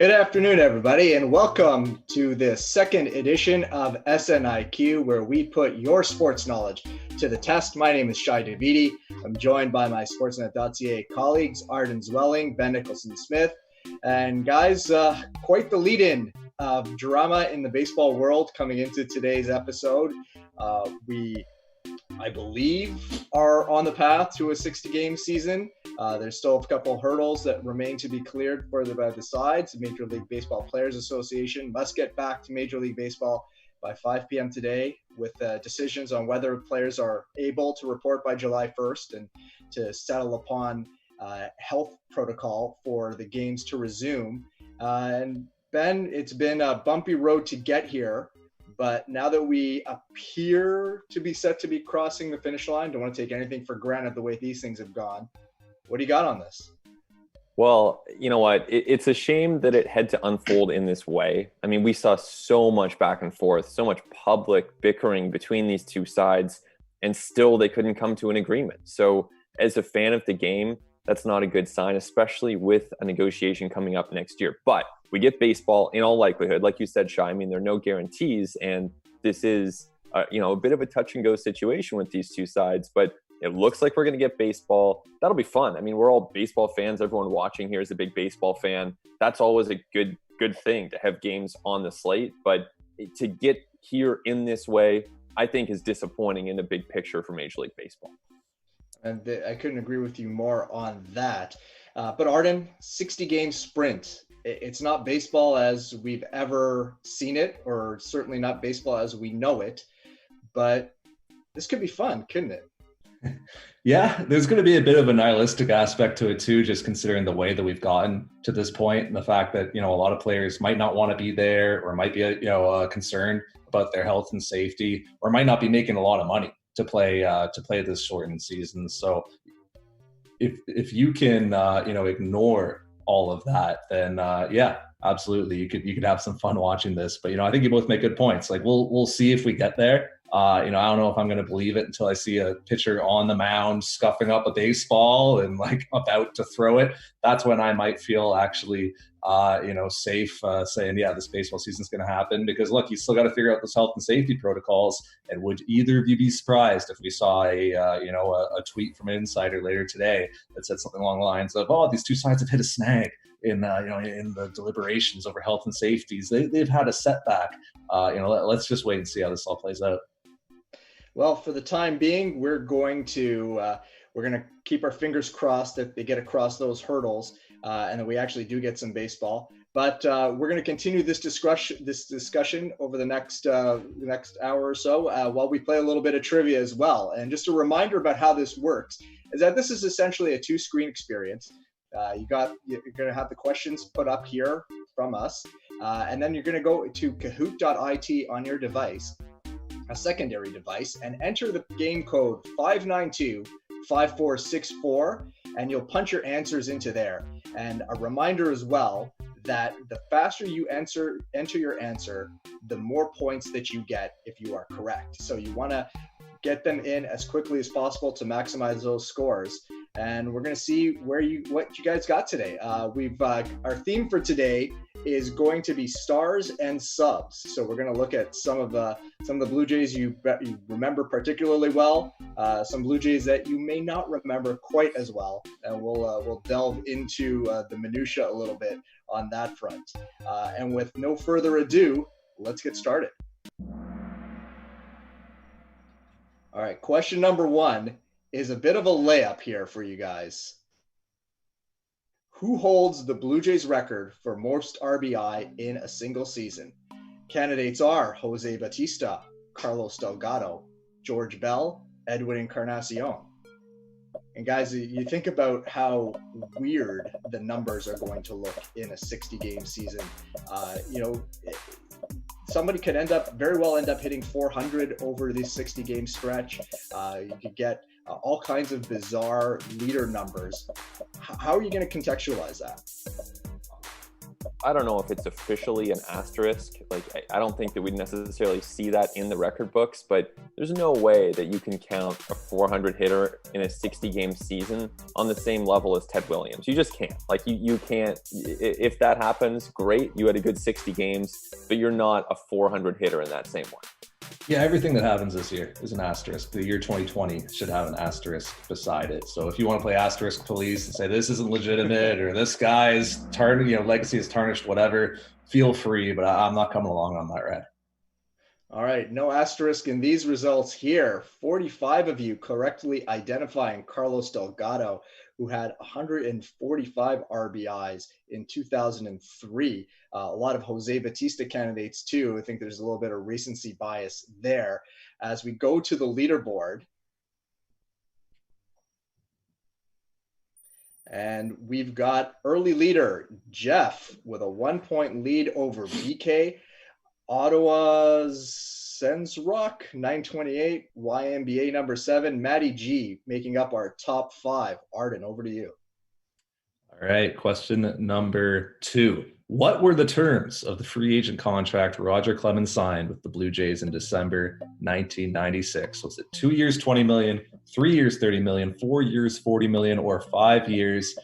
Good afternoon, everybody, and welcome to the second edition of SNIQ, where we put your sports knowledge to the test. My name is Shi Davidi. I'm joined by my Sportsnet.ca colleagues, Arden, Zwelling, Ben Nicholson-Smith. And guys, quite the lead-in of drama in the baseball world coming into today's episode. We, I believe, are on the path to a 60-game season. There's still a couple hurdles that remain to be cleared further by the sides. The Major League Baseball Players Association must get back to Major League Baseball by 5 p.m. today with decisions on whether players are able to report by July 1st and to settle upon health protocol for the games to resume. And Ben, it's been a bumpy road to get here, But now that we appear to be set to be crossing the finish line, don't want to take anything for granted the way these things have gone. What do you got on this? Well, you know what? It's a shame that it had to unfold in this way. I mean, we saw so much back and forth, so much public bickering between these two sides, and still they couldn't come to an agreement. So, as a fan of the game, that's not a good sign, especially with a negotiation coming up next year. But we get baseball in all likelihood. Like you said, Shai, I mean, there are no guarantees, and this is, a bit of a touch and go situation with these two sides. But it looks like we're going to get baseball. That'll be fun. I mean, we're all baseball fans. Everyone watching here is a big baseball fan. That's always a good thing to have games on the slate. But to get here in this way, I think is disappointing in the big picture for Major League Baseball. And I couldn't agree with you more on that. But Arden, 60-game sprint. It's not baseball as we've ever seen it, or certainly not baseball as we know it. But this could be fun, couldn't it? Yeah, there's going to be a bit of a nihilistic aspect to it too, just considering the way that we've gotten to this point and the fact that, a lot of players might not want to be there or might be, concerned about their health and safety, or might not be making a lot of money to play this shortened season. So if you can, ignore all of that, then yeah, absolutely. You could have some fun watching this, but, I think you both make good points. Like we'll see if we get there. I don't know if I'm going to believe it until I see a pitcher on the mound scuffing up a baseball and like about to throw it. That's when I might feel actually, safe saying, yeah, this baseball season's going to happen, because look, you still got to figure out those health and safety protocols. And would either of you be surprised if we saw a tweet from an insider later today that said something along the lines of, oh, these two sides have hit a snag in the deliberations over health and safeties. They've had a setback. Let's just wait and see how this all plays out. Well, for the time being, we're going to keep our fingers crossed that they get across those hurdles and that we actually do get some baseball. But we're going to continue this discussion over the next hour or so while we play a little bit of trivia as well. And just a reminder about how this works is that this is essentially a two-screen experience. You're going to have the questions put up here from us, and then you're going to go to kahoot.it on your device, a secondary device, and enter the game code 592-5464, and you'll punch your answers into there. And a reminder as well that the faster you enter your answer, the more points that you get if you are correct. So you want to get them in as quickly as possible to maximize those scores. And we're going to see what you guys got today. Our theme for today is going to be stars and subs. So we're going to look at some of the Blue Jays you remember particularly well, some Blue Jays that you may not remember quite as well, and we'll delve into the minutia a little bit on that front. And with no further ado, let's get started. All right, question number 1 is a bit of a layup here for you guys. Who holds the Blue Jays record for most RBI in a single season? Candidates are Jose Bautista, Carlos Delgado, George Bell, Edwin Encarnacion. And guys, you think about how weird the numbers are going to look in a 60-game season. Somebody could very well end up hitting 400 over this 60-game stretch. You could get all kinds of bizarre leader numbers. How are you going to contextualize that? I don't know if it's officially an asterisk. Like, I don't think that we'd necessarily see that in the record books, but there's no way that you can count a 400 hitter in a 60-game season on the same level as Ted Williams. You just can't. Like, you can't. If that happens, great. You had a good 60 games, but you're not a 400 hitter in that same one. Yeah, everything that happens this year is an asterisk. The year 2020 should have an asterisk beside it. So if you want to play asterisk police and say this isn't legitimate or this guy's legacy is tarnished, whatever, feel free, but I'm not coming along on that ride. All right, no asterisk in these results here. 45 of you correctly identifying Carlos Delgado, who had 145 RBIs in 2003. A lot of Jose Bautista candidates too. I think there's a little bit of recency bias there. As we go to the leaderboard, and we've got early leader Jeff with a 1-point lead over BK. Ottawa's Sensrock 928, YNBA number 7, Matty G making up our top 5. Arden, over to you. All right, question number 2. What were the terms of the free agent contract Roger Clemens signed with the Blue Jays in December 1996? Was it 2 years, $20 million, 3 years, $30 million, 4 years, $40 million, or 5 years,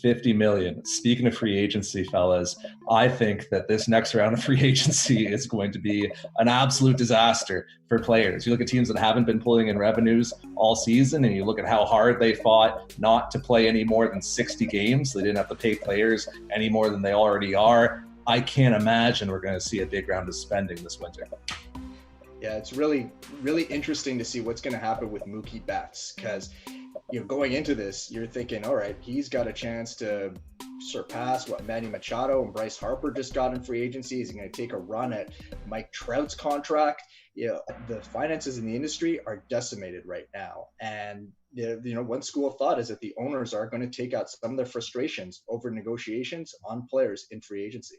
$50 million? Speaking of free agency, fellas, I think that this next round of free agency is going to be an absolute disaster for players. You look at teams that haven't been pulling in revenues all season, and you look at how hard they fought not to play any more than 60 games. They didn't have to pay players any more than they already are. I can't imagine we're going to see a big round of spending this winter. Yeah, it's really, really interesting to see what's going to happen with Mookie Betts, because going into this, you're thinking, all right, he's got a chance to surpass what Manny Machado and Bryce Harper just got in free agency. Is he going to take a run at Mike Trout's contract? The finances in the industry are decimated right now. And, one school of thought is that the owners are going to take out some of their frustrations over negotiations on players in free agency.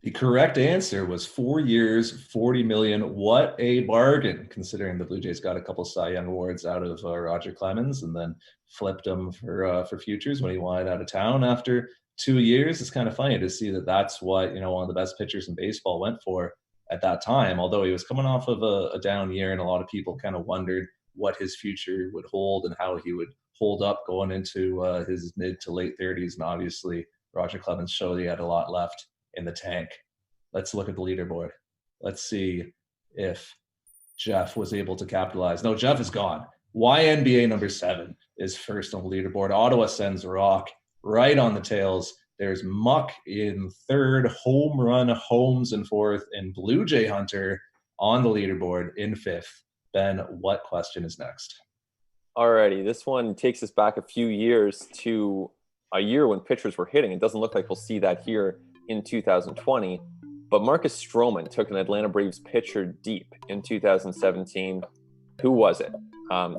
The correct answer was 4 years, $40 million. What a bargain, considering the Blue Jays got a couple Cy Young awards out of Roger Clemens and then flipped him for futures when he wanted out of town after 2 years. It's kind of funny to see that that's what, one of the best pitchers in baseball went for at that time, although he was coming off of a down year, and a lot of people kind of wondered what his future would hold and how he would hold up going into his mid to late 30s. And obviously, Roger Clemens showed he had a lot left in the tank. Let's look at the leaderboard. Let's see if Jeff was able to capitalize. No, Jeff is gone. YNBA number 7 is first on the leaderboard. Ottawa sends Rock right on the tails. There's Muck in third, Home Run Holmes in fourth, and Blue Jay Hunter on the leaderboard in fifth. Ben, what question is next? Alrighty, this one takes us back a few years to a year when pitchers were hitting. It doesn't look like we'll see that here in 2020, but Marcus Stroman took an Atlanta Braves pitcher deep in 2017. Who was it?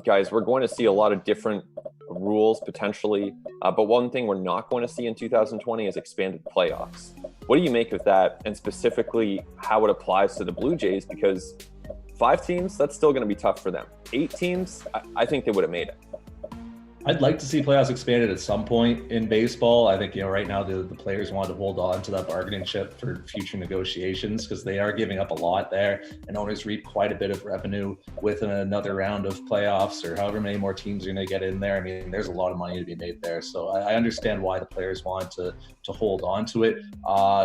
Guys, we're going to see a lot of different rules potentially, but one thing we're not going to see in 2020 is expanded playoffs. What do you make of that, and specifically how it applies to the Blue Jays? Because 5 teams, that's still going to be tough for them. 8 teams, I think they would have made it. I'd like to see playoffs expanded at some point in baseball. I think, right now the players want to hold on to that bargaining chip for future negotiations, because they are giving up a lot there, and owners reap quite a bit of revenue with another round of playoffs or however many more teams are going to get in there. I mean, there's a lot of money to be made there. So I understand why the players want to hold on to it.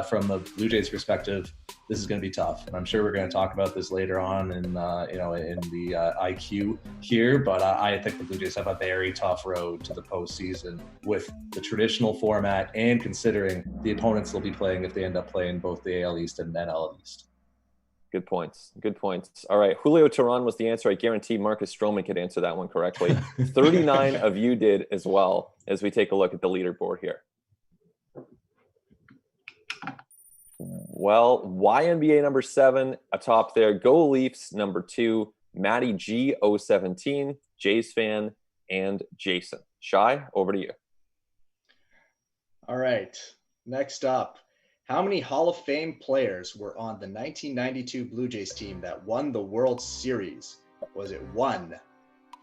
From the Blue Jays perspective, this is going to be tough. And I'm sure we're going to talk about this later on in the IQ here, but I think the Blue Jays have a very tough road to the postseason with the traditional format, and considering the opponents they'll be playing if they end up playing both the AL East and NL East. Good points. All right, Julio Teheran was the answer. I guarantee Marcus Stroman could answer that one correctly. 39 of you did as well, as we take a look at the leaderboard here. Well, YNBA number 7 atop there. Go Leafs number 2. Matty G 017, Jays fan, and Jason. Shi, over to you. All right. Next up, how many Hall of Fame players were on the 1992 Blue Jays team that won the World Series? Was it 1,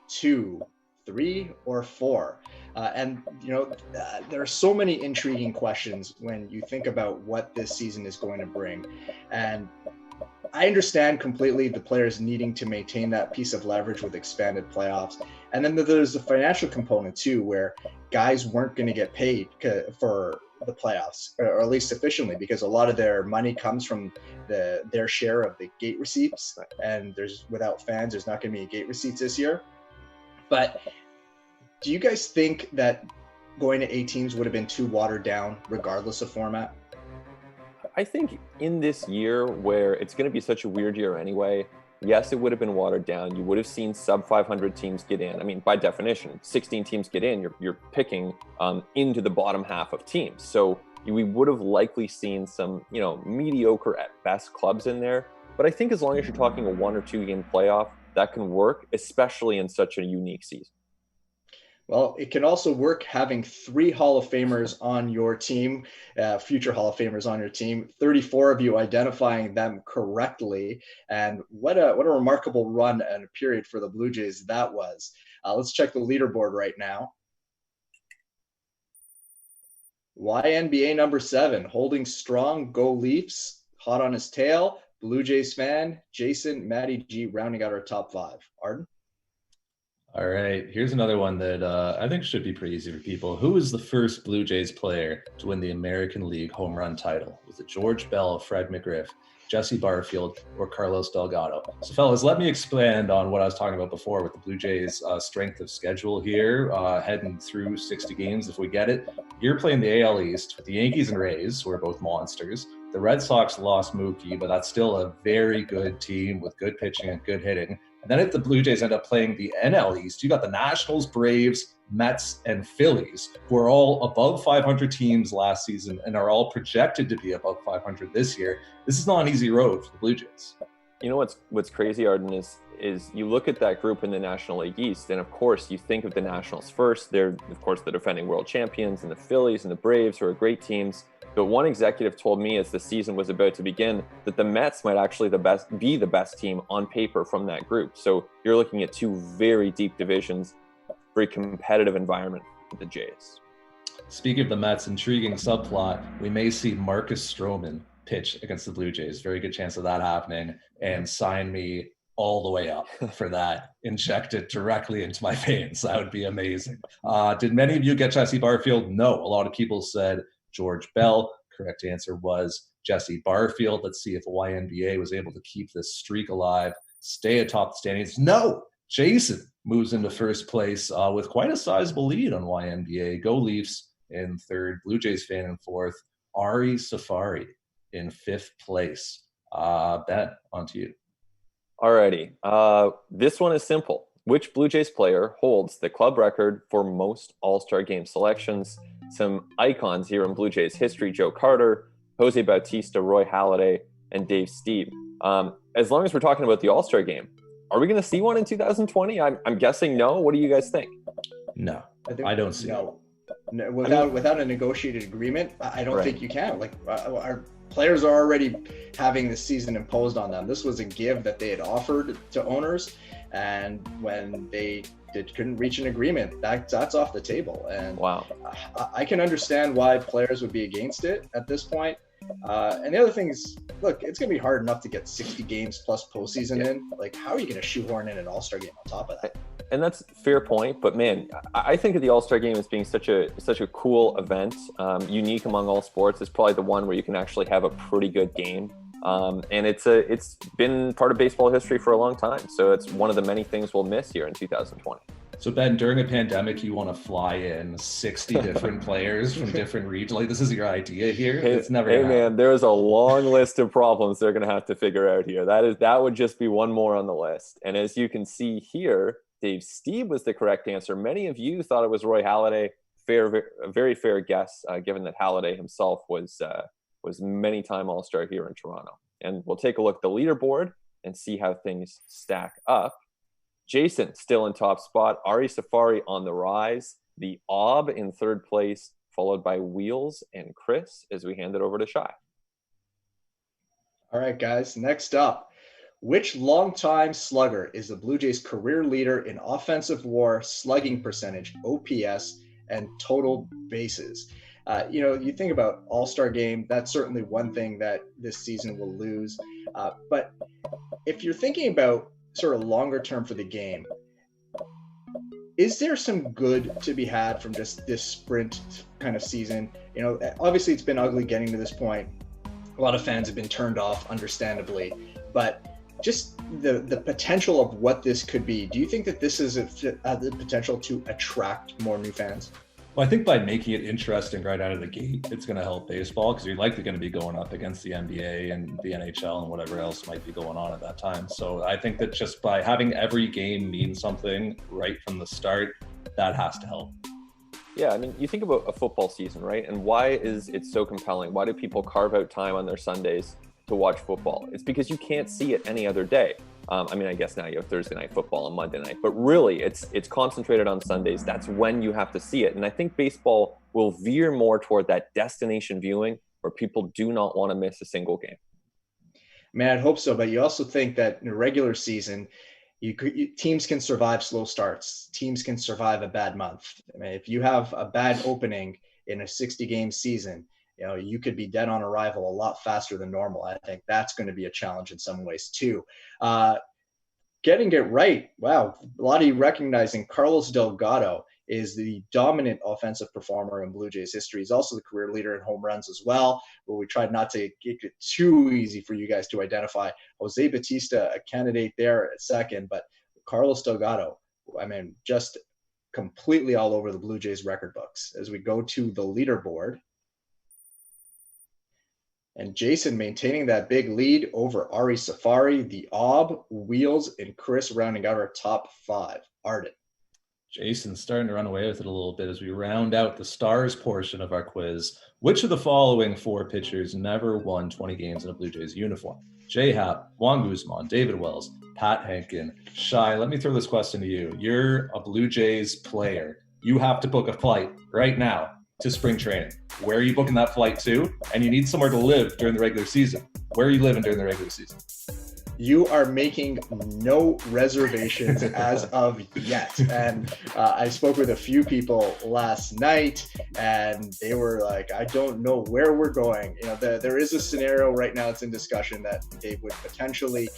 2, 3, or 4? There are so many intriguing questions when you think about what this season is going to bring. And I understand completely the players needing to maintain that piece of leverage with expanded playoffs. And then there's the financial component too, where guys weren't going to get paid for the playoffs, or at least sufficiently, because a lot of their money comes from their share of the gate receipts. And without fans, there's not going to be any gate receipts this year. But do you guys think that going to 8 teams would have been too watered down regardless of format? I think in this year where it's going to be such a weird year anyway, yes, it would have been watered down. You would have seen sub 500 teams get in. I mean, by definition, 16 teams get in. You're picking into the bottom half of teams. So we would have likely seen some, mediocre at best clubs in there. But I think as long as you're talking a 1 or 2 game playoff, that can work, especially in such a unique season. Well, it can also work having 3 Hall of Famers on your team, future Hall of Famers on your team, 34 of you identifying them correctly. And what a remarkable run and a period for the Blue Jays that was. Let's check the leaderboard right now. YNBA number 7, holding strong, go Leafs, hot on his tail, Blue Jays fan, Jason, Matty G, rounding out our top 5. Arden? All right, here's another one that I think should be pretty easy for people. Who was the first Blue Jays player to win the American League home run title? Was it George Bell, Fred McGriff, Jesse Barfield, or Carlos Delgado? So fellas, let me expand on what I was talking about before with the Blue Jays strength of schedule here, heading through 60 games if we get it. You're playing the AL East with the Yankees and Rays, who are both monsters. The Red Sox lost Mookie, but that's still a very good team with good pitching and good hitting. And then if the Blue Jays end up playing the NL East, you got the Nationals, Braves, Mets, and Phillies, who are all above 500 teams last season and are all projected to be above 500 this year. This is not an easy road for the Blue Jays. You know what's crazy, Arden, is you look at that group in the National League East, and of course you think of the Nationals first. They're of course the defending world champions, and the Phillies and the Braves, who are great teams. But one executive told me as the season was about to begin that the Mets might actually be the best team on paper from that group. So you're looking at 2 very deep divisions, very competitive environment for the Jays. Speaking of the Mets, intriguing subplot, we may see Marcus Stroman pitch against the Blue Jays. Very good chance of that happening. And sign me all the way up for that. Inject it directly into my veins. That would be amazing. Did many of you get Jesse Barfield? No. A lot of people said George Bell. Correct answer was Jesse Barfield. Let's see if YNBA was able to keep this streak alive, stay atop the standings. No, Jason moves into first place with quite a sizable lead on YNBA. Go Leafs in third, Blue Jays fan in fourth, Ari Safari in fifth place. Ben, on to you. Alrighty. This one is simple. Which Blue Jays player holds the club record for most All-Star Game selections? Some icons here in Blue Jays history: Joe Carter, Jose Bautista, Roy Halladay, and Dave Stieb. As long as we're talking about the All-Star Game, are we going to see one in 2020? I'm guessing no. What do you guys think? No, I don't see no. Without a negotiated agreement, I don't think you can. Like, our players are already having the season imposed on them. This was a give that they had offered to owners, and when they couldn't reach an agreement, that's off the table. And wow, I can understand why players would be against it at this point. And the other thing is, look, it's going to be hard enough to get 60 games plus postseason in. Like, how are you going to shoehorn in an All-Star Game on top of that? And that's a fair point, but man, I think of the All-Star Game as being such a cool event, unique among all sports. It's probably the one where you can actually have a pretty good game, and it's been part of baseball history for a long time. So it's one of the many things we'll miss here in 2020. So Ben, during a pandemic, you want to fly in 60 different players from different regions? Like, this is your idea here? It's never. Hey man, there's a long list of problems they're going to have to figure out here. That would just be one more on the list. And as you can see here, Dave Stieb was the correct answer. Many of you thought it was Roy Halladay. A very fair guess, given that Halladay himself was many-time All-Star here in Toronto. And we'll take a look at the leaderboard and see how things stack up. Jason still in top spot. Ari Safari on the rise. The Ob in third place, followed by Wheels and Chris as we hand it over to Shi. All right, guys. Next up, which longtime slugger is the Blue Jays' career leader in offensive WAR, slugging percentage, OPS, and total bases? You think about All-Star Game, that's certainly one thing that this season will lose. But if you're thinking about sort of longer term for the game, is there some good to be had from just this sprint kind of season? Obviously it's been ugly getting to this point. A lot of fans have been turned off, understandably, but just the potential of what this could be. Do you think that this is the potential to attract more new fans? Well, I think by making it interesting right out of the gate, it's going to help baseball, because you're likely going to be going up against the NBA and the NHL and whatever else might be going on at that time. So I think that just by having every game mean something right from the start, that has to help. Yeah, I mean, you think about a football season, right? And why is it so compelling? Why do people carve out time on their Sundays to watch football? It's because you can't see it any other day. I mean, I guess now you have Thursday night football and Monday night, but really it's concentrated on Sundays. That's when you have to see it. And I think baseball will veer more toward that destination viewing where people do not want to miss a single game. Man, I'd hope so. But you also think that in a regular season, teams can survive slow starts. Teams can survive a bad month. I mean, if you have a bad opening in a 60-game season, you could be dead on arrival a lot faster than normal. I think that's going to be a challenge in some ways too. Getting it right. Wow. A lot of you recognizing Carlos Delgado is the dominant offensive performer in Blue Jays history. He's also the career leader in home runs as well, but we tried not to make it too easy for you guys to identify. Jose Bautista, a candidate there at second, but Carlos Delgado, I mean, just completely all over the Blue Jays record books. As we go to the leaderboard, and Jason maintaining that big lead over Ari Safari, the Ob, Wheels, and Chris rounding out our top 5. Arden. Jason's starting to run away with it a little bit as we round out the stars portion of our quiz. Which of the following 4 pitchers never won 20 games in a Blue Jays uniform? J Happ, Juan Guzman, David Wells, Pat Henkin. Shi, let me throw this question to you. You're a Blue Jays player. You have to book a flight right now to spring training. Where are you booking that flight to? And you need somewhere to live during the regular season. Where are you living during the regular season? You are making no reservations as of yet. And I spoke with a few people last night, and they were like, I don't know where we're going. There is a scenario right now that's in discussion that they would potentially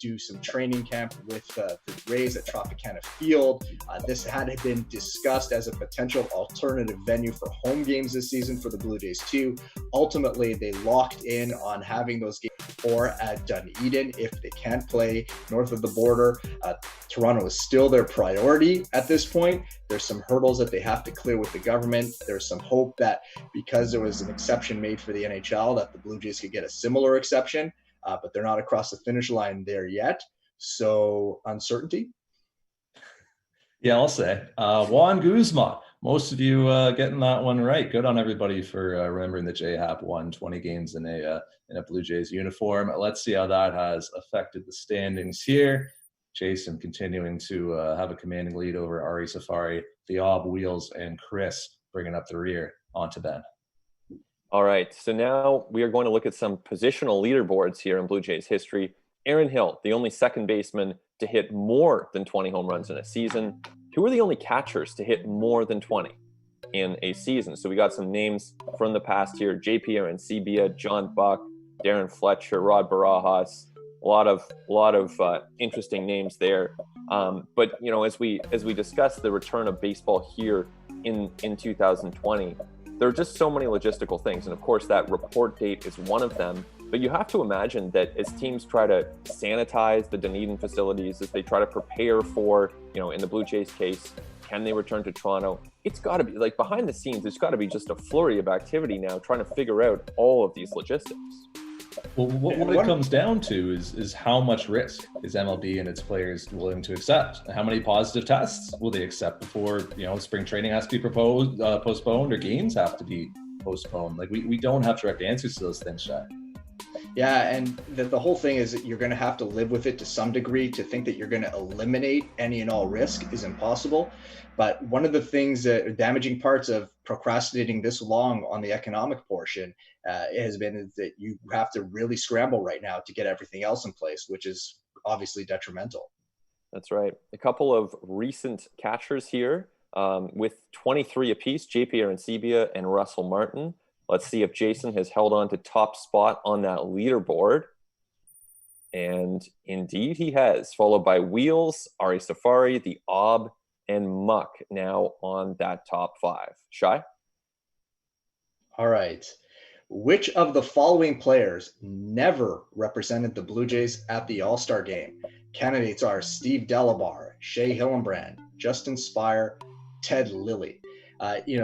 do some training camp with the Rays at Tropicana Field. This had been discussed as a potential alternative venue for home games this season for the Blue Jays too. Ultimately, they locked in on having those games or at Dunedin if they can't play north of the border. Toronto is still their priority at this point. There's some hurdles that they have to clear with the government. There's some hope that because there was an exception made for the NHL that the Blue Jays could get a similar exception, but they're not across the finish line there yet. So uncertainty. Yeah, I'll say Juan Guzman. Most of you getting that one right. Good on everybody for remembering that J Happ won 20 games in a Blue Jays uniform. Let's see how that has affected the standings here. Jason continuing to have a commanding lead over Ari Safari, the Ob, Wheels, and Chris bringing up the rear onto Ben. All right, so now we are going to look at some positional leaderboards here in Blue Jays history. Aaron Hill, the only second baseman to hit more than 20 home runs in a season. Who are the only catchers to hit more than 20 in a season? So we got some names from the past here: JP Arancibia, John Buck, Darren Fletcher, Rod Barajas. A lot of interesting names there. But as we discuss the return of baseball here in 2020, there are just so many logistical things, and of course that report date is one of them. But you have to imagine that as teams try to sanitize the Dunedin facilities, as they try to prepare for, in the Blue Jays case, can they return to Toronto? It's got to be, like, behind the scenes, there's got to be just a flurry of activity now trying to figure out all of these logistics. Well, what it comes down to is how much risk is MLB and its players willing to accept? How many positive tests will they accept before, spring training has to be postponed or games have to be postponed? Like, we don't have direct answers to those things, Shaq. Yeah, and the whole thing is that you're going to have to live with it to some degree. To think that you're going to eliminate any and all risk is impossible. But one of the things that are damaging parts of procrastinating this long on the economic portion has been that you have to really scramble right now to get everything else in place, which is obviously detrimental. That's right. A couple of recent catchers here with 23 apiece, JP Arancibia and Russell Martin. Let's see if Jason has held on to top spot on that leaderboard. And indeed he has, followed by Wheels, Ari Safari, the Ob, and Muck now on that top 5. Shi? All right. Which of the following players never represented the Blue Jays at the All-Star game? Candidates are Steve Delabar, Shea Hillenbrand, Justin Spire, Ted Lilly.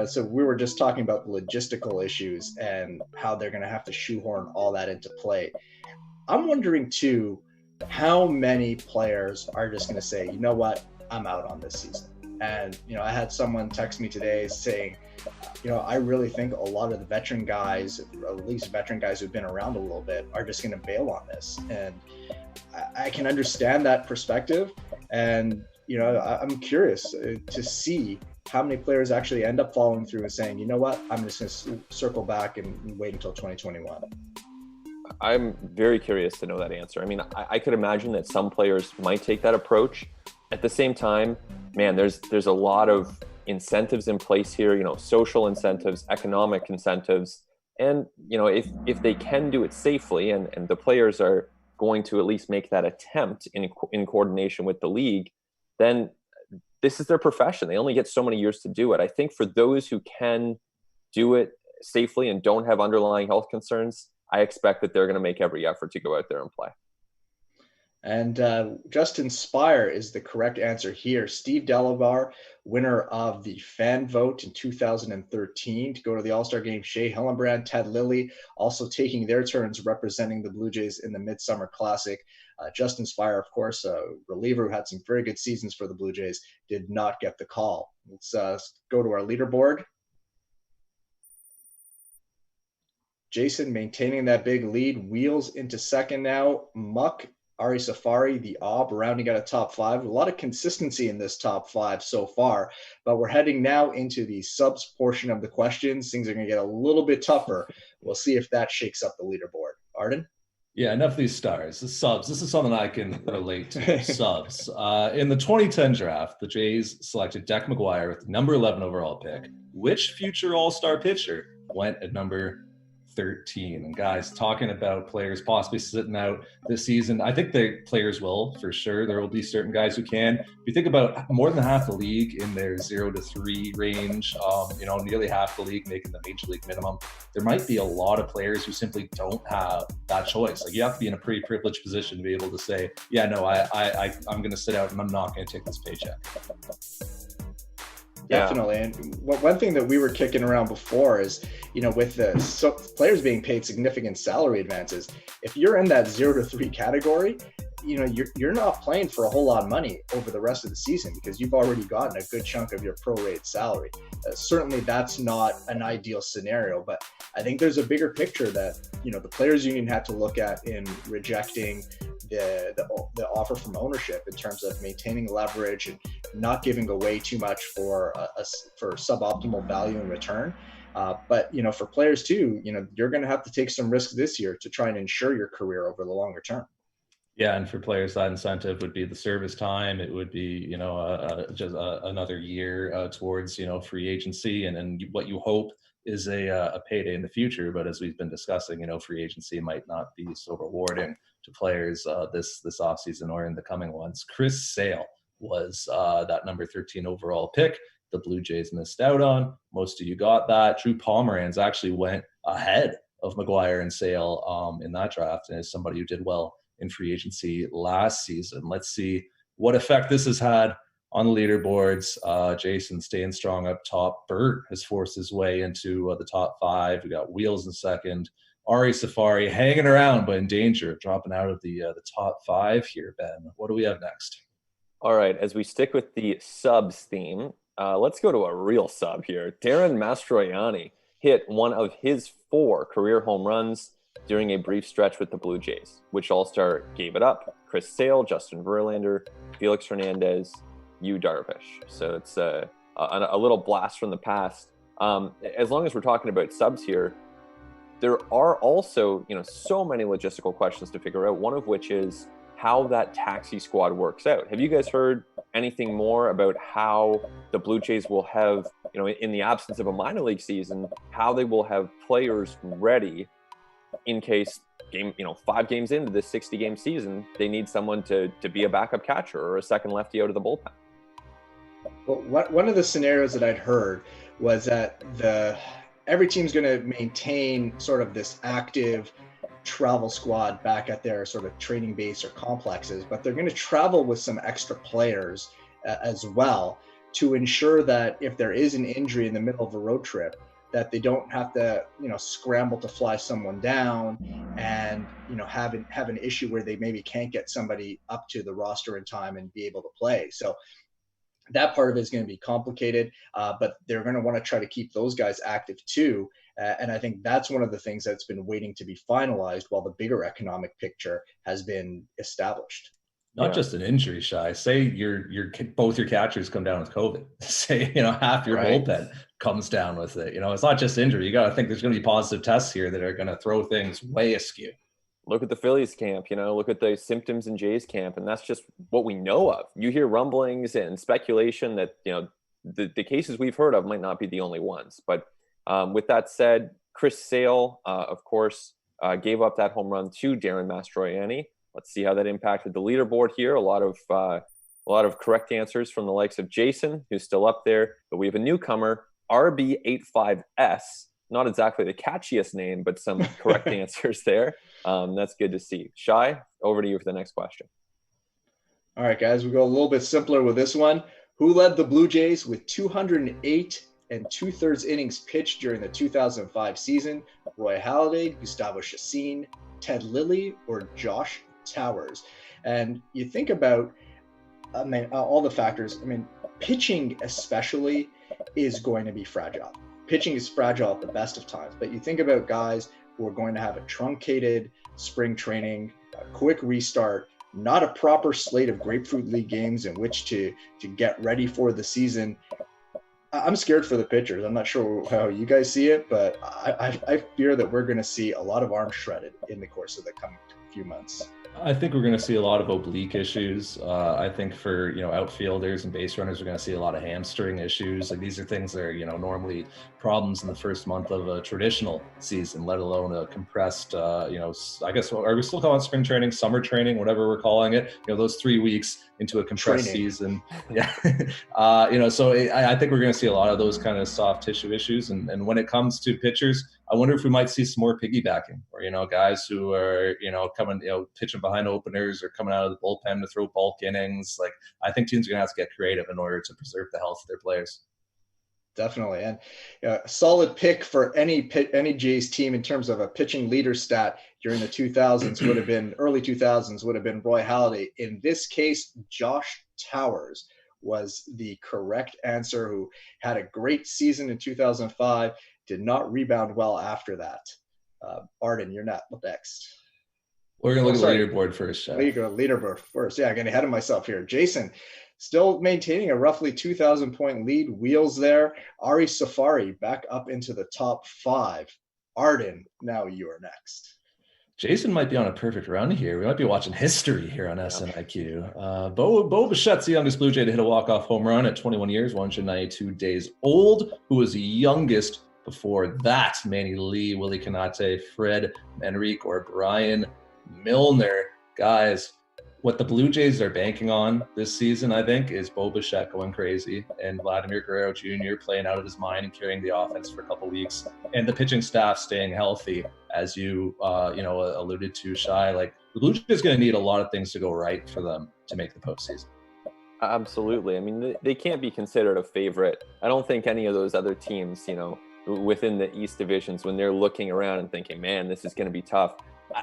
So we were just talking about the logistical issues and how they're going to have to shoehorn all that into play. I'm wondering too, how many players are just going to say, you know what, I'm out on this season. And, I had someone text me today saying, I really think a lot of the veteran guys, or at least veteran guys who've been around a little bit, are just going to bail on this. And I can understand that perspective. And, I'm curious to see how many players actually end up following through and saying, you know what, I'm just going to circle back and wait until 2021. I'm very curious to know that answer. I mean, I could imagine that some players might take that approach. At the same time, man, there's a lot of incentives in place here, social incentives, economic incentives. And, if they can do it safely and the players are going to at least make that attempt in coordination with the league, then this is their profession. They only get so many years to do it. I think for those who can do it safely and don't have underlying health concerns, I expect that they're going to make every effort to go out there and play. And Justin Spire is the correct answer here. Steve Delavar, winner of the fan vote in 2013 to go to the All-Star game. Shea Hillenbrand, Ted Lilly, also taking their turns representing the Blue Jays in the Midsummer Classic. Justin Spire, of course, a reliever who had some very good seasons for the Blue Jays, did not get the call. Let's go to our leaderboard. Jason maintaining that big lead, wheels into second now. Muck, Ari Safari, the Ob, rounding out a top five. A lot of consistency in this top five so far, but we're heading now into the subs portion of the questions. Things are going to get a little bit tougher. We'll see if that shakes up the leaderboard. Arden? Yeah, enough of these stars. The subs. This is something I can relate to. Subs. In the 2010 draft, the Jays selected Deck McGuire with the number 11 overall pick. Which future all-star pitcher went at number 13? And guys, talking about players possibly sitting out this season, I think the players will, for sure. There will be certain guys who can. If you think about more than half the league in their 0 to 3 range, nearly half the league making the major league minimum, there might be a lot of players who simply don't have that choice. Like, you have to be in a pretty privileged position to be able to say, yeah, no, I'm going to sit out and I'm not going to take this paycheck. Definitely. And one thing that we were kicking around before is, with the players being paid significant salary advances, if you're in that 0 to 3 category, you're not playing for a whole lot of money over the rest of the season because you've already gotten a good chunk of your prorated salary. Certainly that's not an ideal scenario, but I think there's a bigger picture that, the players union had to look at in rejecting the offer from ownership in terms of maintaining leverage and not giving away too much for suboptimal value in return. But for players too, you're going to have to take some risks this year to try and ensure your career over the longer term. Yeah, and for players, that incentive would be the service time. It would be, just another year towards, free agency, and what you hope is a payday in the future. But as we've been discussing, free agency might not be so rewarding to players this offseason or in the coming ones. Chris Sale was that number 13 overall pick. The Blue Jays missed out on. Most of you got that. Drew Pomeranz actually went ahead of McGuire and Sale in that draft, and is somebody who did well in free agency last season. Let's see what effect this has had on the leaderboards. Jason staying strong up top. Bert has forced his way into the top five. We got Wheels in second. Ari Safari hanging around, but in danger of dropping out of the top five here. Ben, what do we have next? All right, as we stick with the subs theme, let's go to a real sub here. Darren Mastroianni hit one of his 4 career home runs during a brief stretch with the Blue Jays. Which all-star gave it up? Chris Sale, Justin Verlander, Felix Hernandez, Yu Darvish. So it's a little blast from the past. As long as we're talking about subs here, there are also so many logistical questions to figure out, one of which is how that taxi squad works out. Have you guys heard anything more about how the Blue Jays will have, in the absence of a minor league season, how they will have players ready in case 5 games into this 60-game season, they need someone to be a backup catcher or a second lefty out of the bullpen? Well, one of the scenarios that I'd heard was that every team's going to maintain sort of this active travel squad back at their sort of training base or complexes, but they're going to travel with some extra players as well to ensure that if there is an injury in the middle of a road trip, that they don't have to, scramble to fly someone down and, have an issue where they maybe can't get somebody up to the roster in time and be able to play. So That part of it is going to be complicated, but they're going to want to try to keep those guys active too. And I think that's one of the things that's been waiting to be finalized while the bigger economic picture has been established. Not just an injury, Shy. Say both your catchers come down with COVID. Say, half your bullpen comes down with it. It's not just injury. You got to think there's going to be positive tests here that are going to throw things way askew. Look at the Phillies camp, look at the symptoms in Jays camp, and that's just what we know of. You hear rumblings and speculation that, the cases we've heard of might not be the only ones. But with that said, Chris Sale, of course, gave up that home run to Darren Mastroianni. Let's see how that impacted the leaderboard here. A lot of correct answers from the likes of Jason, who's still up there. But we have a newcomer, RB85S. Not exactly the catchiest name, but some correct answers there. That's good to see. Shai, over to you for the next question. All right, guys, we go a little bit simpler with this one. Who led the Blue Jays with 208 and 2/3 innings pitched during the 2005 season? Roy Halladay, Gustavo Chacin, Ted Lilly, or Josh Towers? And you think about, all the factors. Pitching especially is going to be fragile. Pitching is fragile at the best of times, but you think about guys who are going to have a truncated spring training, a quick restart, not a proper slate of Grapefruit League games in which to get ready for the season. I'm scared for the pitchers. I'm not sure how you guys see it, but I fear that we're going to see a lot of arms shredded in the course of the coming few months. I think we're going to see a lot of oblique issues. I think for outfielders and base runners, we're going to see a lot of hamstring issues. Like, these are things that are normally problems in the first month of a traditional season, let alone a compressed. I guess, are we still calling it spring training, summer training, whatever we're calling it? Those 3 weeks into a compressed season. Yeah. So I think we're going to see a lot of those kind of soft tissue issues. And when it comes to pitchers, I wonder if we might see some more piggybacking, or guys who are coming, pitching behind openers or coming out of the bullpen to throw bulk innings. Like, I think teams are going to have to get creative in order to preserve the health of their players. Definitely, and a solid pick for any Jays team in terms of a pitching leader stat during the 2000s would have been early 2000s would have been Roy Halladay. In this case, Josh Towers was the correct answer, who had a great season in 2005, did not rebound well after that. Arden, you're not next. We're going to look at the leaderboard first. Leaderboard first. Yeah, I'm getting ahead of myself here. Jason, still maintaining a roughly 2,000-point lead. Wheels there. Ari Safari back up into the top 5. Arden, now you are next. Jason might be on a perfect run here. We might be watching history here on SNIQ. Bo Bichette's the youngest Blue Jay to hit a walk-off home run at 21 years, 192 days old, who was the youngest before that. Manny Lee, Willie Canate, Fred Enrique, or Brian Milner. Guys, what the Blue Jays are banking on this season, I think, is Bo Bichette going crazy and Vladimir Guerrero Jr. playing out of his mind and carrying the offense for a couple of weeks, and the pitching staff staying healthy, as you alluded to, Shai. Like, the Blue Jays are going to need a lot of things to go right for them to make the postseason. Absolutely. They can't be considered a favorite. I don't think any of those other teams, within the East divisions, when they're looking around and thinking, man, this is going to be tough,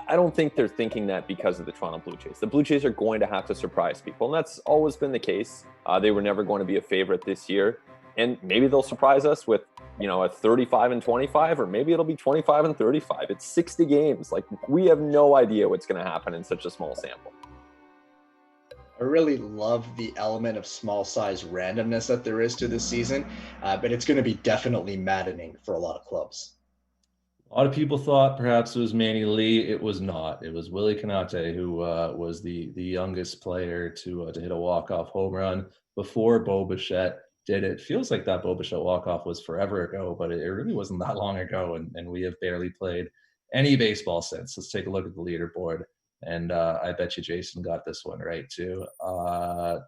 I don't think they're thinking that because of the Toronto Blue Jays. The Blue Jays are going to have to surprise people, and that's always been the case. They were never going to be a favorite this year, and maybe they'll surprise us with, a 35-25, or maybe it'll be 25-35. It's 60 games. Like, we have no idea what's going to happen in such a small sample. I really love the element of small size randomness that there is to this season, but it's going to be definitely maddening for a lot of clubs. A lot of people thought perhaps it was Manny Lee. It was not. It was Willie Canate, who was the youngest player to hit a walk-off home run before Bo Bichette did it. Feels like that Bo Bichette walk-off was forever ago, but it really wasn't that long ago, and we have barely played any baseball since. Let's take a look at the leaderboard. And I bet you Jason got this one right too.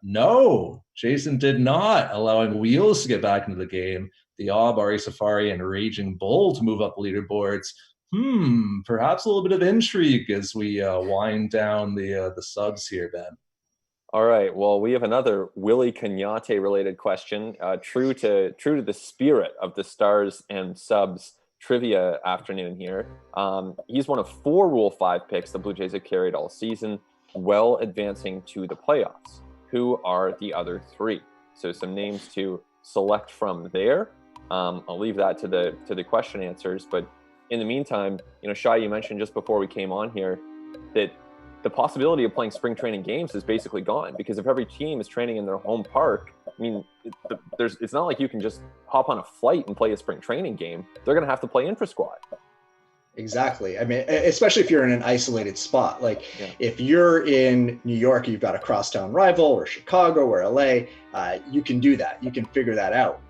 No, Jason did not, allowing Wheels to get back into the game. The Ari Safari and Raging Bull to move up leaderboards. Perhaps a little bit of intrigue as we wind down the subs here, Ben. All right. Well, we have another Willie Canate related question. True to the spirit of the Stars and Subs trivia afternoon here. He's one of 4 Rule 5 picks the Blue Jays have carried all season, well advancing to the playoffs. Who are the other 3? So some names to select from there. I'll leave that to the question answers. But in the meantime, Shai, you mentioned just before we came on here that the possibility of playing spring training games is basically gone, because if every team is training in their home park, I mean, it's not like you can just hop on a flight and play a spring training game. They're going to have to play intra-squad. Exactly. I mean, especially if you're in an isolated spot. Like if you're in New York, you've got a crosstown rival, or Chicago or LA, you can do that. You can figure that out.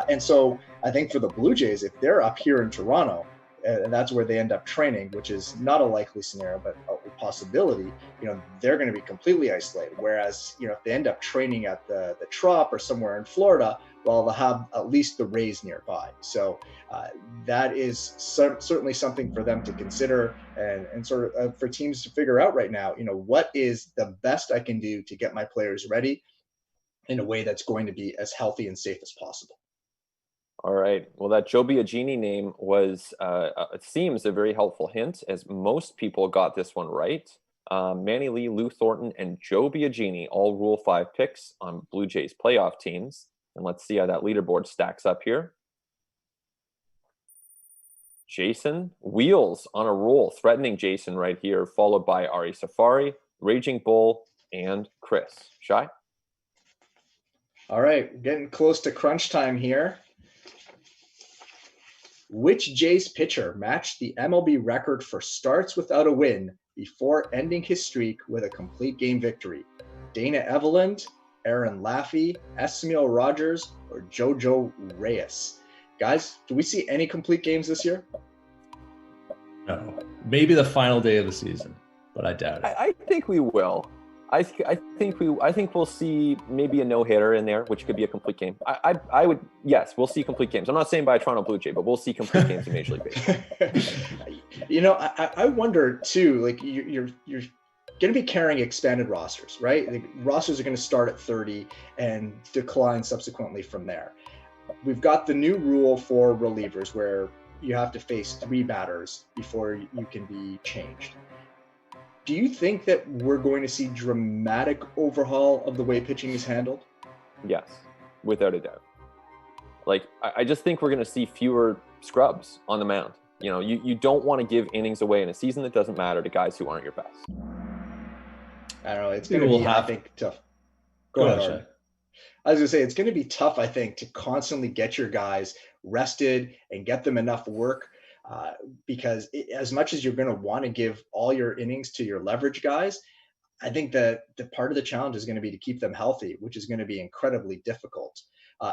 And so I think for the Blue Jays, if they're up here in Toronto, and that's where they end up training, which is not a likely scenario, but a possibility, they're going to be completely isolated. Whereas, if they end up training at the Trop or somewhere in Florida, well, they'll have at least the Rays nearby. So that is certainly something for them to consider, and sort of for teams to figure out right now, what is the best I can do to get my players ready in a way that's going to be as healthy and safe as possible. All right. Well, that Joe Biagini name was, it seems, a very helpful hint, as most people got this one right. Manny Lee, Lou Thornton, and Joe Biagini, all Rule 5 picks on Blue Jays playoff teams. And let's see how that leaderboard stacks up here. Jason, Wheels on a roll, threatening Jason right here, followed by Ari Safari, Raging Bull, and Chris. Shai? All right, getting close to crunch time here. Which Jays pitcher matched the MLB record for starts without a win before ending his streak with a complete game victory? Dana Eveland, Aaron Laffey, Esmail Rogers, or Jojo Reyes? Guys, do we see any complete games this year? No. Maybe the final day of the season, but I doubt it. I think we will. I think we'll see maybe a no-hitter in there, which could be a complete game. I would, yes, we'll see complete games. I'm not saying by a Toronto Blue Jay, but we'll see complete games in Major League Baseball. I wonder too. Like you're going to be carrying expanded rosters, right? The rosters are going to start at 30 and decline subsequently from there. We've got the new rule for relievers where you have to face 3 batters before you can be changed. Do you think that we're going to see dramatic overhaul of the way pitching is handled? Yes, without a doubt. Like, I just think we're going to see fewer scrubs on the mound. You don't want to give innings away in a season that doesn't matter to guys who aren't your best. I don't know. It's going to be, I think, tough. Go ahead, Arden. I was going to say, it's going to be tough, I think, to constantly get your guys rested and get them enough work. Because as much as you're going to want to give all your innings to your leverage guys, I think that the part of the challenge is going to be to keep them healthy, which is going to be incredibly difficult.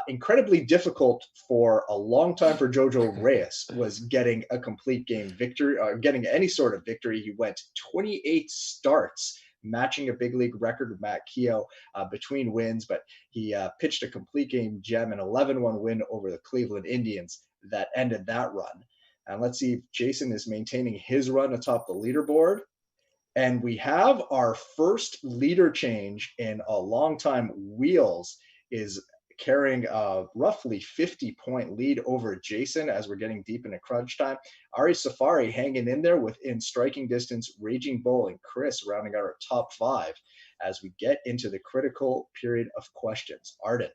Incredibly difficult for a long time for Jojo Reyes was getting a complete game victory, getting any sort of victory. He went 28 starts, matching a big league record with Matt Keogh between wins, but he pitched a complete game gem, an 11-1 win over the Cleveland Indians that ended that run. And let's see if Jason is maintaining his run atop the leaderboard. And we have our first leader change in a long time. Wheels is carrying a roughly 50-point lead over Jason as we're getting deep into crunch time. Ari Safari hanging in there within striking distance, Raging Bull and Chris rounding out our top 5 as we get into the critical period of questions. Arden.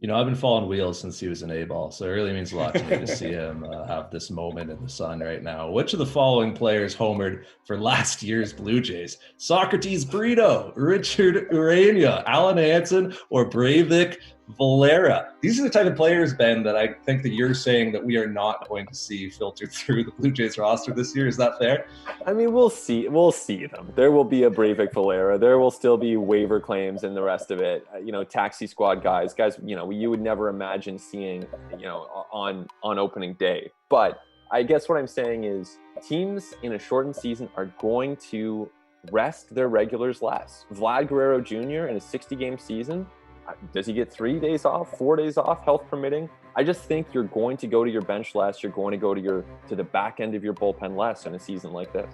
I've been following Wheels since he was an A-ball, so it really means a lot to me to see him have this moment in the sun right now. Which of the following players homered for last year's Blue Jays? Socrates Brito, Richard Urania, Alan Hansen, or Breivik Valera? These are the type of players, Ben, that I think that you're saying that we are not going to see filtered through the Blue Jays roster this year. Is that fair? I mean, we'll see them. There will be a Breivik Valera. There will still be waiver claims and the rest of it. Taxi squad guys, you would never imagine seeing, on opening day. But I guess what I'm saying is teams in a shortened season are going to rest their regulars less. Vlad Guerrero Jr. in a 60-game season, does he get 3 days off, 4 days off, health permitting? I just think you're going to go to your bench less. You're going to go to the back end of your bullpen less in a season like this.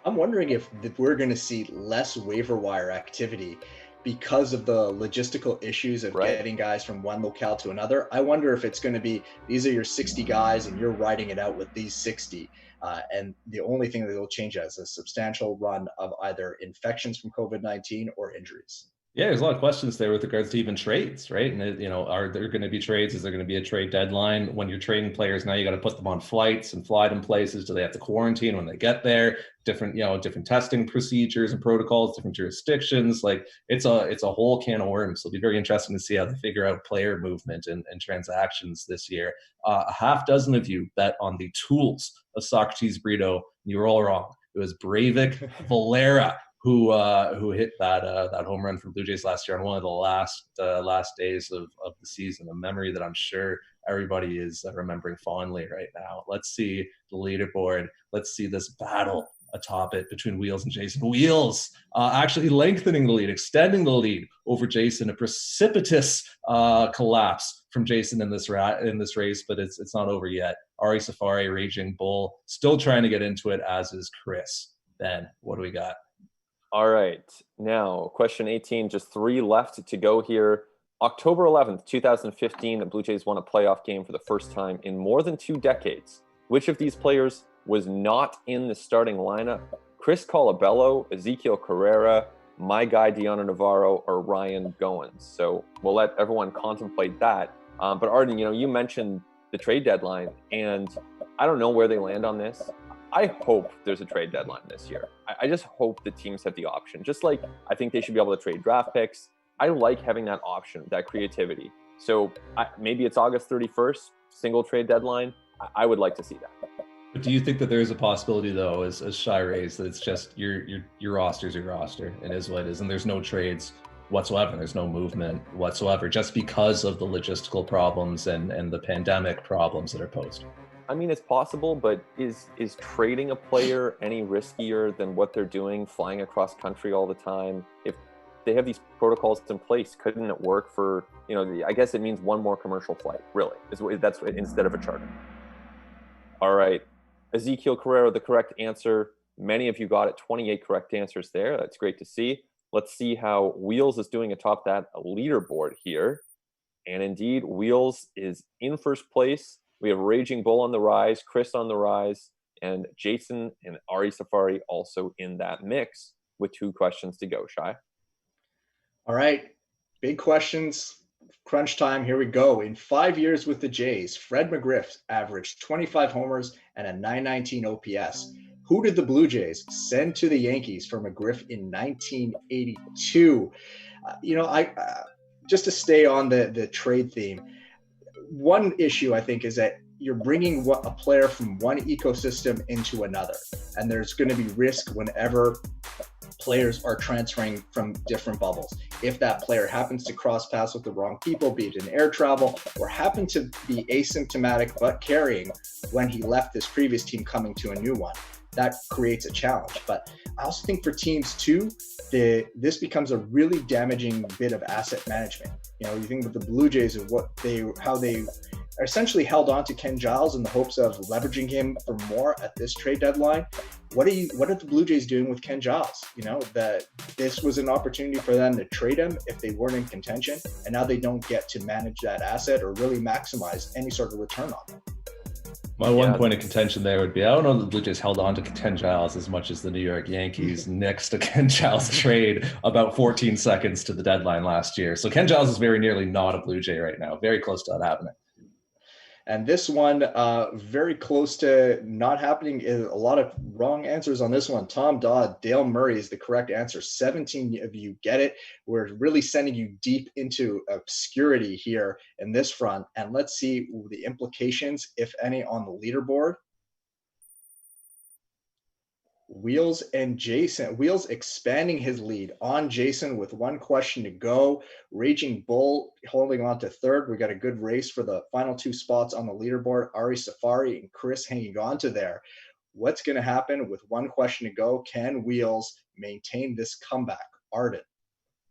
I'm wondering if we're going to see less waiver wire activity because of the logistical issues of getting guys from one locale to another. I wonder if it's going to be, these are your 60 guys and you're riding it out with these 60. And the only thing that will change is a substantial run of either infections from COVID-19 or injuries. Yeah, there's a lot of questions there with regards to even trades, right? And are there going to be trades? Is there going to be a trade deadline? When you're trading players now, you got to put them on flights and fly them places. Do they have to quarantine when they get there? Different testing procedures and protocols, different jurisdictions. Like it's a whole can of worms. So it'll be very interesting to see how they figure out player movement and transactions this year. A half dozen of you bet on the tools of Socrates Brito. You were all wrong. It was Breivik Valera who hit that home run for Blue Jays last year on one of the last days of the season, a memory that I'm sure everybody is remembering fondly right now. Let's see the leaderboard. Let's see this battle atop it between Wheels and Jason. Wheels actually lengthening the lead, extending the lead over Jason. A precipitous collapse from Jason in this race, but it's not over yet. Ari Safari, Raging Bull, still trying to get into it, as is Chris. Ben, what do we got? All right. Now, question 18, just 3 left to go here. October 11th, 2015, the Blue Jays won a playoff game for the first time in more than 2 decades. Which of these players was not in the starting lineup? Chris Colabello, Ezekiel Carrera, my guy Deanna Navarro, or Ryan Goins? So we'll let everyone contemplate that. But Arden, you mentioned the trade deadline, and I don't know where they land on this. I hope there's a trade deadline this year. I just hope that teams have the option. Just like I think they should be able to trade draft picks. I like having that option, that creativity. So maybe it's August 31st, single trade deadline. I would like to see that. But do you think that there is a possibility, though, as Shai raised, that it's just your roster's your roster? It is what it is, and there's no trades whatsoever. There's no movement whatsoever, just because of the logistical problems and the pandemic problems that are posed. I mean, it's possible, but is trading a player any riskier than what they're doing, flying across country all the time? If they have these protocols in place, couldn't it work for, I guess it means one more commercial flight, really, that's instead of a charter. All right. Ezekiel Carrera, the correct answer. Many of you got it, 28 correct answers there. That's great to see. Let's see how Wheels is doing atop that leaderboard here. And indeed, Wheels is in first place. We have Raging Bull on the rise, Chris on the rise, and Jason and Ari Safari also in that mix with 2 questions to go, Shai. All right, big questions, crunch time, here we go. In 5 years with the Jays, Fred McGriff averaged 25 homers and a .919 OPS. Who did the Blue Jays send to the Yankees for McGriff in 1982? Just to stay on the trade theme, one issue I think is that you're bringing a player from one ecosystem into another, and there's going to be risk whenever players are transferring from different bubbles. If that player happens to cross paths with the wrong people, be it in air travel, or happen to be asymptomatic but carrying when he left this previous team coming to a new one, that creates a challenge. But I also think for teams too, this becomes a really damaging bit of asset management. You think about the Blue Jays and how they are essentially held on to Ken Giles in the hopes of leveraging him for more at this trade deadline. What are the Blue Jays doing with Ken Giles? That this was an opportunity for them to trade him if they weren't in contention, and now they don't get to manage that asset or really maximize any sort of return on it. My one point of contention there would be, I don't know the Blue Jays held on to Ken Giles as much as the New York Yankees nixed a Ken Giles trade about 14 seconds to the deadline last year. So Ken Giles is very nearly not a Blue Jay right now. Very close to that happening. And this one, very close to not happening. A lot of wrong answers on this one. Tom Dodd, Dale Murray is the correct answer. 17 of you get it. We're really sending you deep into obscurity here in this front. And let's see the implications, if any, on the leaderboard. Wheels and Jason. Wheels expanding his lead on Jason with 1 question to go. Raging Bull holding on to third. We got a good race for the final 2 spots on the leaderboard. Ari Safari and Chris hanging on to there. What's going to happen with 1 question to go? Can Wheels maintain this comeback? Arden.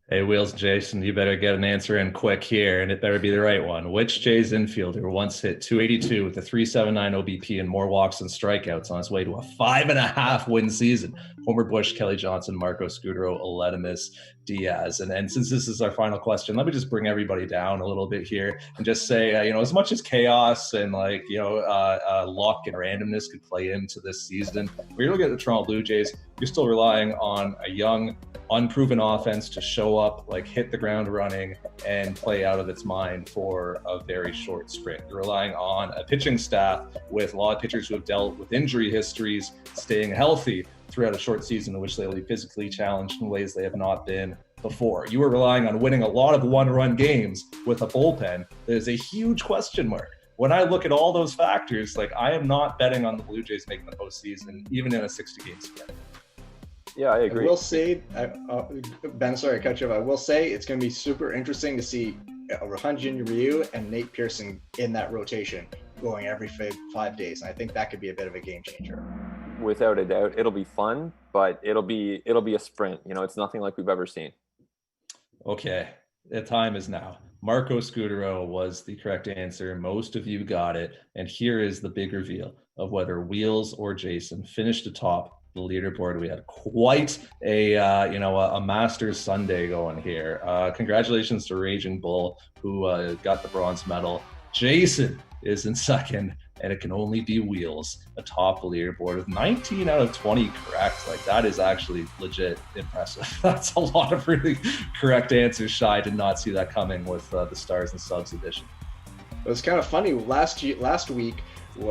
Hey, Wheels and Jason, you better get an answer in quick here, and it better be the right one. Which Jays infielder once hit .282 with a .379 OBP and more walks than strikeouts on his way to a 5.5 win season? Homer Bush, Kelly Johnson, Marco Scudero, Aledmus Diaz. And since this is our final question, let me just bring everybody down a little bit here and just say, as much as chaos and luck and randomness could play into this season, we're going to look at the Toronto Blue Jays. you're still relying on a young, unproven offense to show up, like hit the ground running and play out of its mind for a very short sprint. You're relying on a pitching staff with a lot of pitchers who have dealt with injury histories, staying healthy throughout a short season in which they'll be physically challenged in ways they have not been before. You are relying on winning a lot of one-run games with a bullpen. There's a huge question mark. When I look at all those factors, like, I am not betting on the Blue Jays making the postseason, even in a 60-game spread. Yeah, I agree. I will say, Ben, sorry to cut you off. I will say it's going to be super interesting to see Hyun-Jin Ryu and Nate Pearson in that rotation going every 5 days. And I think that could be a bit of a game changer. Without a doubt, it'll be fun, but it'll be a sprint. It's nothing like we've ever seen. Okay, the time is now. Marco Scutaro was the correct answer. Most of you got it. And here is the big reveal of whether Wheels or Jason finished atop the leaderboard. We had quite a Masters Sunday going here. Congratulations to Raging Bull, who got the bronze medal. Jason is in second, and it can only be Wheels atop the leaderboard with 19 out of 20 correct. Like, that is actually legit impressive. That's a lot of really correct answers. Shi did not see that coming with the Stars and Subs edition. It was kind of funny. Last week,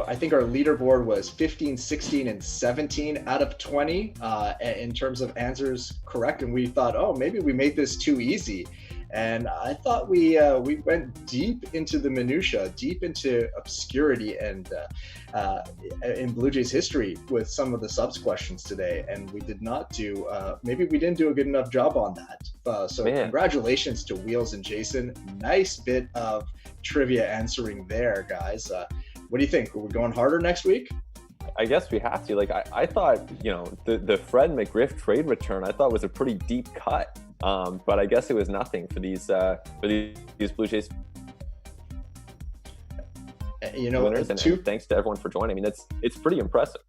I think our leaderboard was 15, 16, and 17 out of 20 in terms of answers correct. And we thought, oh, maybe we made this too easy. And I thought we went deep into the minutia, deep into obscurity and in Blue Jays history with some of the subs questions today. And we did not do, maybe we didn't do a good enough job on that. So Congratulations to Wheels and Jason. Nice bit of trivia answering there, guys. What do you think? Are we going harder next week? I guess we have to. Like, I thought, the Fred McGriff trade return, I thought was a pretty deep cut. But I guess it was nothing for these Blue Jays winners. And thanks to everyone for joining. I mean, it's pretty impressive.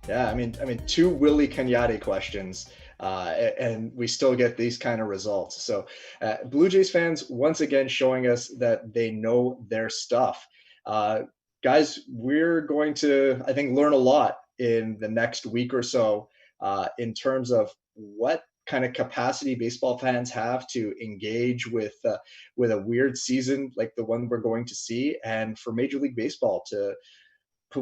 Yeah, I mean, two Willie Cagnati questions, and we still get these kind of results. So, Blue Jays fans once again showing us that they know their stuff. Guys, we're going to, I think, learn a lot in the next week or so in terms of what kind of capacity baseball fans have to engage with a weird season like the one we're going to see, and for Major League Baseball to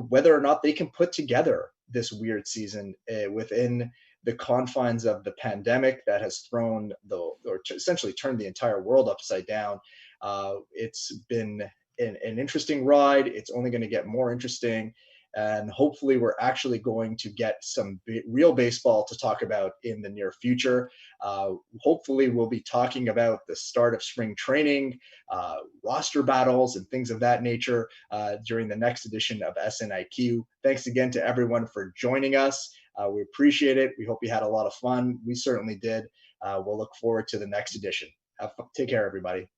whether or not they can put together this weird season within the confines of the pandemic that has thrown essentially turned the entire world upside down. It's been an interesting ride. It's only going to get more interesting. And hopefully we're actually going to get some real baseball to talk about in the near future. Hopefully we'll be talking about the start of spring training, roster battles, and things of that nature during the next edition of SNIQ. Thanks again to everyone for joining us. We appreciate it. We hope you had a lot of fun. We certainly did. We'll look forward to the next edition. Take care, everybody.